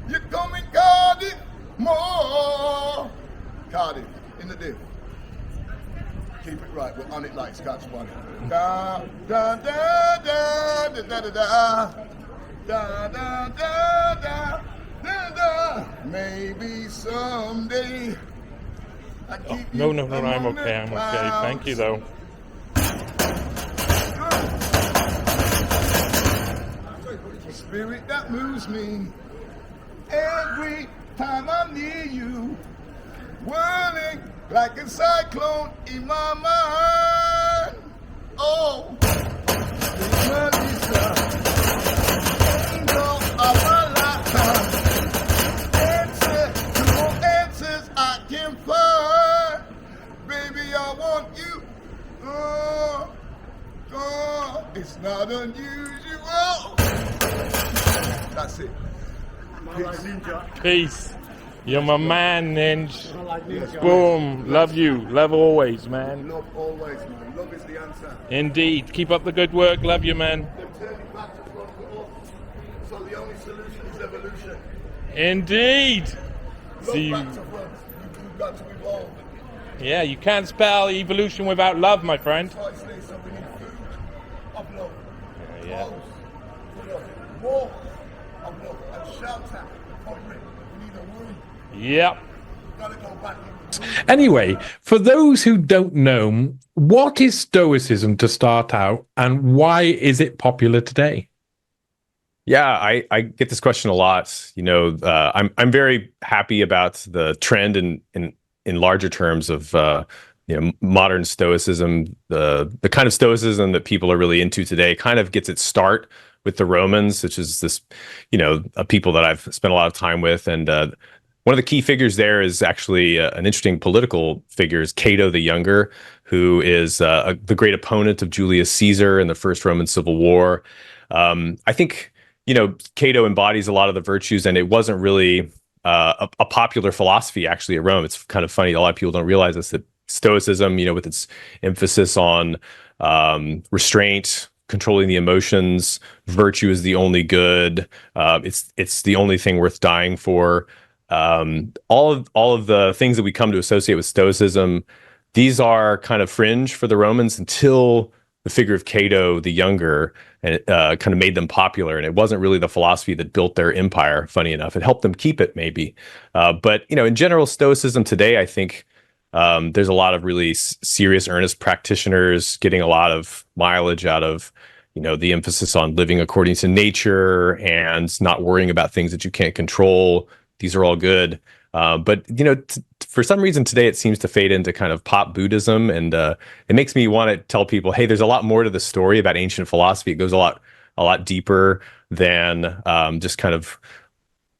You're coming Cardiff more. Cardiff in the diff. Keep it right, we're on it like Scotch bonnet. Da da da da da da da da da da da da da. Maybe someday I keep No, I'm okay. Thank you, though. Spirit that moves me every time I'm near you, whirling like a cyclone in my mind. Oh, Melissa, angel of my lifetime. Answer to more answers I can find. Baby, I want you. Oh, it's not unusual. That's it. Peace. You're my man, Ninja. Boom. Love you. Love always, man. Love always, man. Love is the answer. Indeed. Keep up the good work. Love you, man. They're turning back to front to us. So the only solution is evolution. Indeed. Love See you. back to front. You've got to evolve. Yeah, you can't spell evolution without love, my friend. Yeah. Yep. Anyway, for those who don't know, what is Stoicism to start out, and why is it popular today? Yeah, I get this question a lot. I'm very happy about the trend in larger terms of modern Stoicism. The kind of Stoicism that people are really into today kind of gets its start with the Romans, which is this a people that I've spent a lot of time with, and one of the key figures there is actually an interesting political figure, is Cato the Younger, who is the great opponent of Julius Caesar in the First Roman Civil War. I think Cato embodies a lot of the virtues, and it wasn't really a popular philosophy actually at Rome. It's kind of funny, a lot of people don't realize this, that Stoicism, with its emphasis on restraint, controlling the emotions, virtue is the only good, it's the only thing worth dying for. All of the things that we come to associate with Stoicism, these are kind of fringe for the Romans until the figure of Cato the Younger, and it kind of made them popular. And it wasn't really the philosophy that built their empire, funny enough. It helped them keep it, maybe. But in general, Stoicism today, I think there's a lot of really serious, earnest practitioners getting a lot of mileage out of the emphasis on living according to nature and not worrying about things that you can't control. These are all good. But for some reason today, it seems to fade into kind of pop Buddhism, and it makes me want to tell people, hey, there's a lot more to the story about ancient philosophy. It goes a lot deeper than just kind of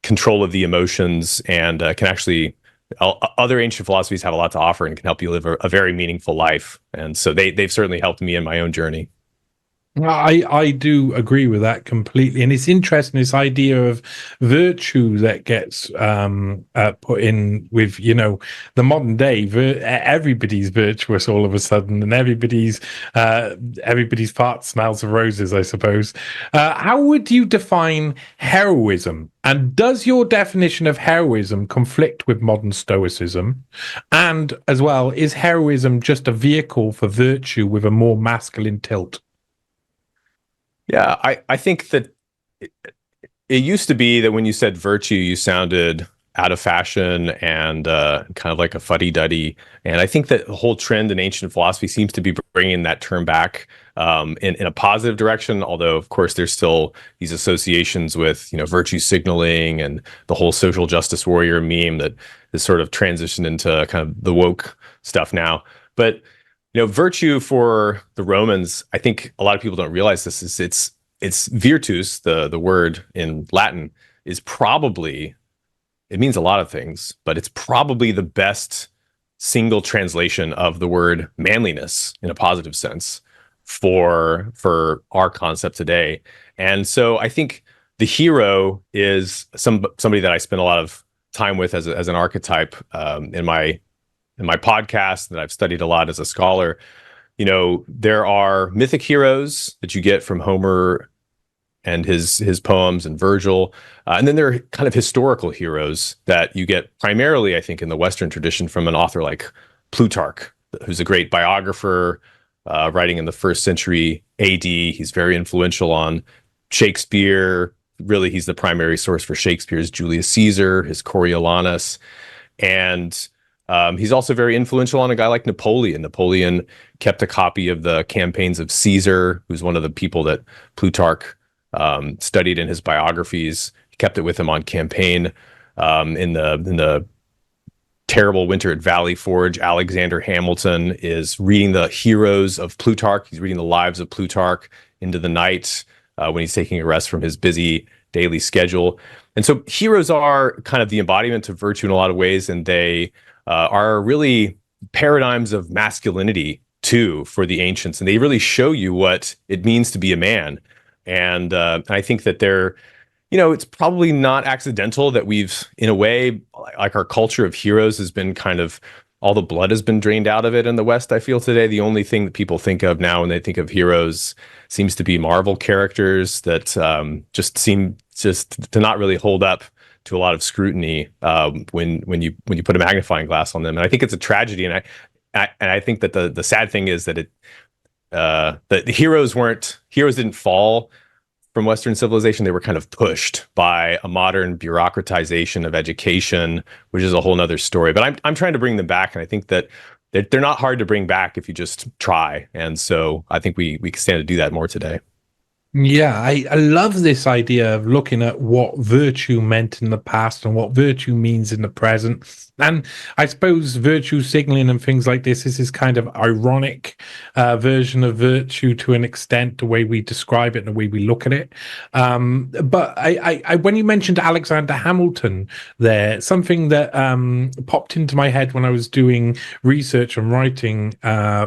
control of the emotions, and can actually, other ancient philosophies have a lot to offer and can help you live a very meaningful life. And so they've certainly helped me in my own journey. I do agree with that completely, and it's interesting, this idea of virtue that gets put in with the modern day. Everybody's virtuous all of a sudden, and everybody's fart smells of roses, I suppose. How would you define heroism, and does your definition of heroism conflict with modern Stoicism? And as well, is heroism just a vehicle for virtue with a more masculine tilt? Yeah, I think that it used to be that when you said virtue, you sounded out of fashion and kind of like a fuddy-duddy. And I think that the whole trend in ancient philosophy seems to be bringing that term back in a positive direction. Although, of course, there's still these associations with virtue signaling and the whole social justice warrior meme that is sort of transitioned into kind of the woke stuff now. But virtue for the Romans, I think a lot of people don't realize this, is it's virtus, the word in Latin, is probably, it means a lot of things, but it's probably the best single translation of the word manliness in a positive sense for our concept today. And so I think the hero is somebody that I spend a lot of time with as an archetype in my podcast that I've studied a lot as a scholar. There are mythic heroes that you get from Homer and his poems and Virgil. And then there are kind of historical heroes that you get primarily, I think, in the Western tradition from an author like Plutarch, who's a great biographer, writing in the 1st century AD. He's very influential on Shakespeare. Really, he's the primary source for Shakespeare's Julius Caesar, his Coriolanus. And he's also very influential on a guy like Napoleon. Napoleon kept a copy of the campaigns of Caesar, who's one of the people that Plutarch studied in his biographies. He kept it with him on campaign. In the terrible winter at Valley Forge, Alexander Hamilton is reading the heroes of Plutarch. He's reading the lives of Plutarch into the night when he's taking a rest from his busy daily schedule. And so heroes are kind of the embodiment of virtue in a lot of ways, and they are really paradigms of masculinity too for the ancients, and they really show you what it means to be a man. And I think that they're, it's probably not accidental that we've, in a way, like our culture of heroes has been kind of, all the blood has been drained out of it in the West. I feel today the only thing that people think of now when they think of heroes seems to be Marvel characters that just seem just to not really hold up to a lot of scrutiny when you put a magnifying glass on them. And I think it's a tragedy. And I think that the sad thing is that the heroes didn't fall from Western civilization. They were kind of pushed by a modern bureaucratization of education, which is a whole nother story. But I'm trying to bring them back, and I think that they're not hard to bring back if you just try. And so I think we can stand to do that more today. Yeah, I love this idea of looking at what virtue meant in the past and what virtue means in the present. And I suppose virtue signaling and things like this is this kind of ironic version of virtue to an extent, the way we describe it and the way we look at it. But I when you mentioned Alexander Hamilton there, something that popped into my head when I was doing research and writing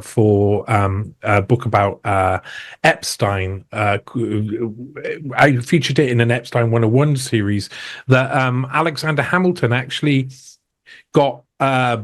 for a book about Epstein. I featured it in an Epstein 101 series that Alexander Hamilton actually got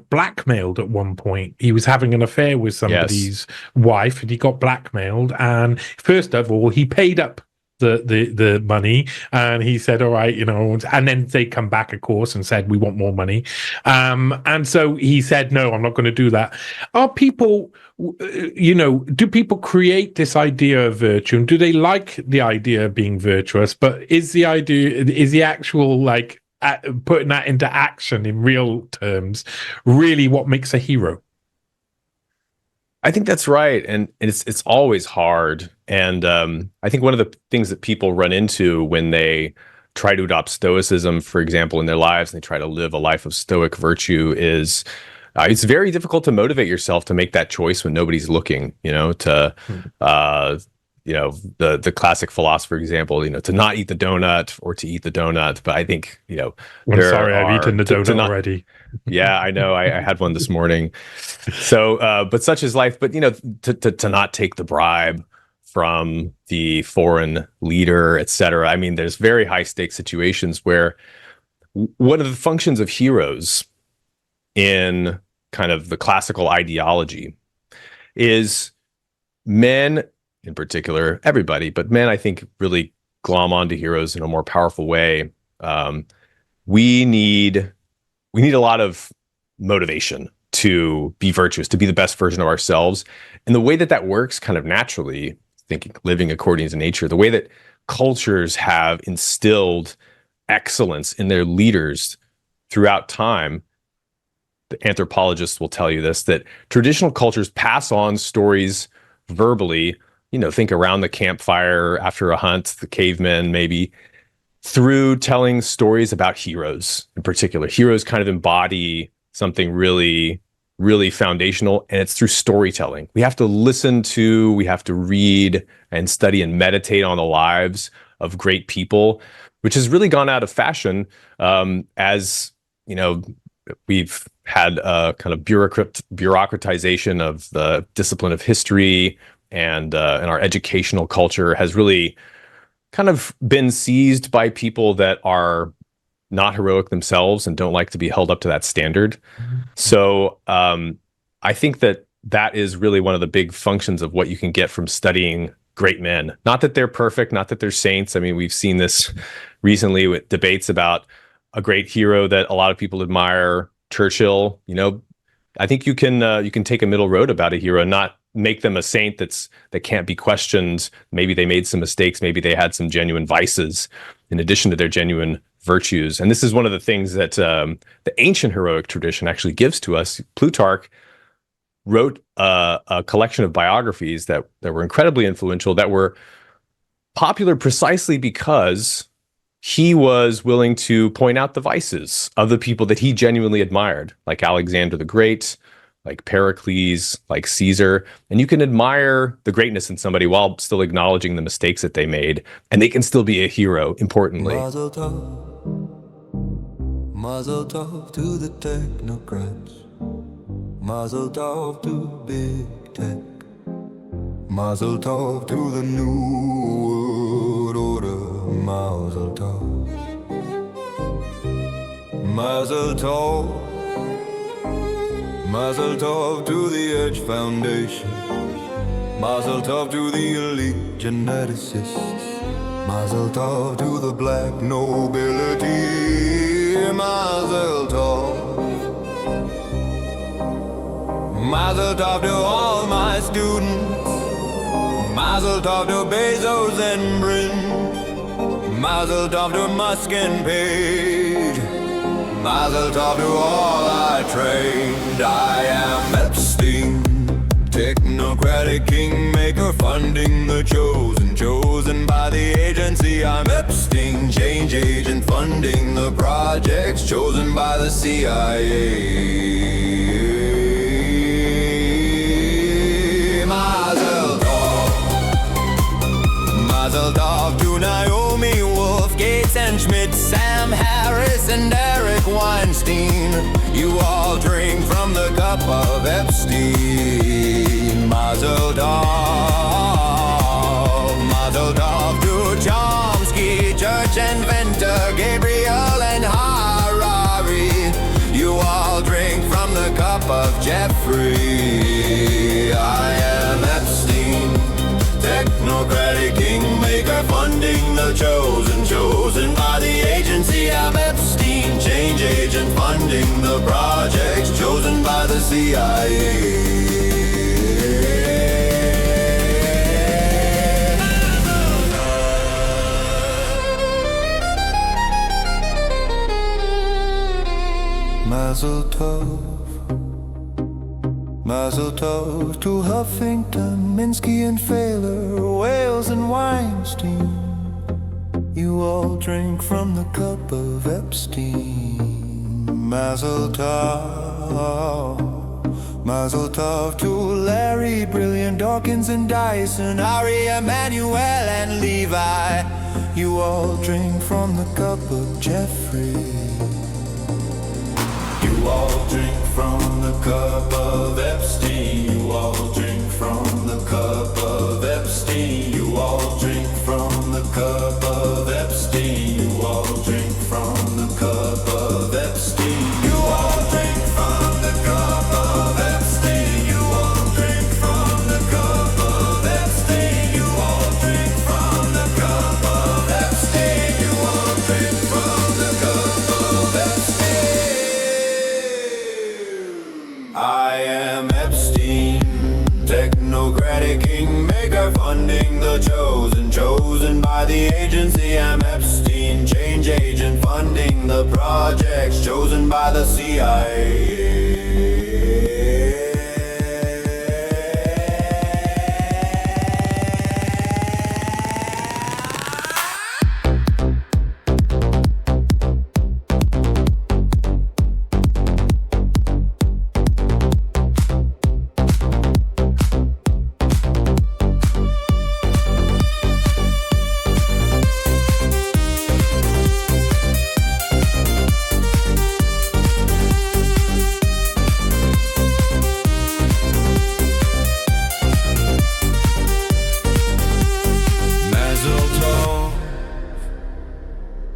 blackmailed at one point. He was having an affair with somebody's wife, and he got blackmailed. And first of all, he paid up the money, and he said, all right, and then they come back, of course, and said, we want more money. And so he said, no, I'm not going to do that. Are people, do people create this idea of virtue, and do they like the idea of being virtuous? But is the actual putting that into action in real terms really what makes a hero? I think that's right, and it's always hard. And I think one of the things that people run into when they try to adopt stoicism, for example, in their lives, and they try to live a life of stoic virtue, is it's very difficult to motivate yourself to make that choice when nobody's looking. The classic philosopher example, to not eat the donut or to eat the donut. But I think, I'm sorry, I've eaten the donut already. Yeah, I know. I had one this morning. So, but such is life. But, to not take the bribe from the foreign leader, et cetera. I mean, there's very high stakes situations where one of the functions of heroes in kind of the classical ideology is men, in particular, everybody, but men, I think, really glom onto heroes in a more powerful way. We need a lot of motivation to be virtuous, to be the best version of ourselves. And the way that works kind of naturally, thinking, living according to nature, the way that cultures have instilled excellence in their leaders throughout time, the anthropologists will tell you this, that traditional cultures pass on stories verbally, think around the campfire after a hunt, the cavemen maybe, through telling stories about heroes in particular. Heroes kind of embody something really, really foundational, and it's through storytelling. We have to listen to, we have to read and study and meditate on the lives of great people, which has really gone out of fashion as, we've had a kind of bureaucratization of the discipline of history, and our educational culture has really kind of been seized by people that are not heroic themselves and don't like to be held up to that standard. So I think that is really one of the big functions of what you can get from studying great men. Not that they're perfect, not that they're saints. I mean, we've seen this recently with debates about a great hero that a lot of people admire, Churchill. I think you can take a middle road about a hero and not make them a saint that can't be questioned. Maybe they made some mistakes. Maybe they had some genuine vices in addition to their genuine virtues. And this is one of the things that the ancient heroic tradition actually gives to us. Plutarch wrote a collection of biographies that were incredibly influential, that were popular precisely because he was willing to point out the vices of the people that he genuinely admired, like Alexander the Great, like Pericles, like Caesar. And you can admire the greatness in somebody while still acknowledging the mistakes that they made, and they can still be a hero, importantly. Mazel tov to the technocrats. Mazel tov to big tech. Mazel tov to the new world order. Mazel tov. Mazel tov. Mazel tov to the Edge Foundation. Mazel tov to the elite geneticists. Mazel tov to the black nobility. Mazel tov. Mazel tov to all my students. Mazel tov to Bezos and Brin. Mazel tov to Musk and Page. Mazel tov to all I trained. I am Epstein, technocratic kingmaker, funding the chosen by the agency. I'm Epstein, change agent, funding the projects chosen by the CIA. Mazel tov. Mazel tov to Naomi Wolf, Gates and Schmidt, Sam Harris and Eric Weinstein. You all drink from the cup of Epstein. Mazel tov. Mazel tov to Chomsky, Church and Venter, Gabriel and Harari. You all drink from the cup of Jeffrey. I am Epstein, technocratic kingmaker, funding the chosen by the agency. I'm Epstein, change agent, funding the projects chosen by the CIA. Mazel tov. Mazel tov to Huffington, Minsky and Failer, Wales and Weinstein. You all drink from the cup of Epstein. Mazel tov. Mazel tov to Larry, Brilliant, Dawkins and Dyson, Ari, Emanuel and Levi. You all drink from the cup of Jeffrey. You all drink from the cup of Epstein. You all drink from the cup of Epstein. You all drink from the cup of Epstein. You all drink from the cup of Epstein. You all drink from the cup of Epstein. You all drink from the cup of Epstein. You all drink from the cup of Epstein. You all drink from the cup of Epstein. I am Epstein, technocratic kingmaker, funding the chosen by the agency. I'm Epstein, change agent, funding the projects chosen by the CIA.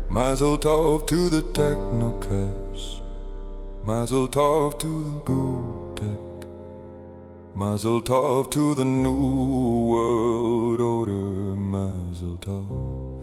Mazel tov to the technocrats. Mazel tov to the good tech. Mazel tov to the new world order. Mazel tov.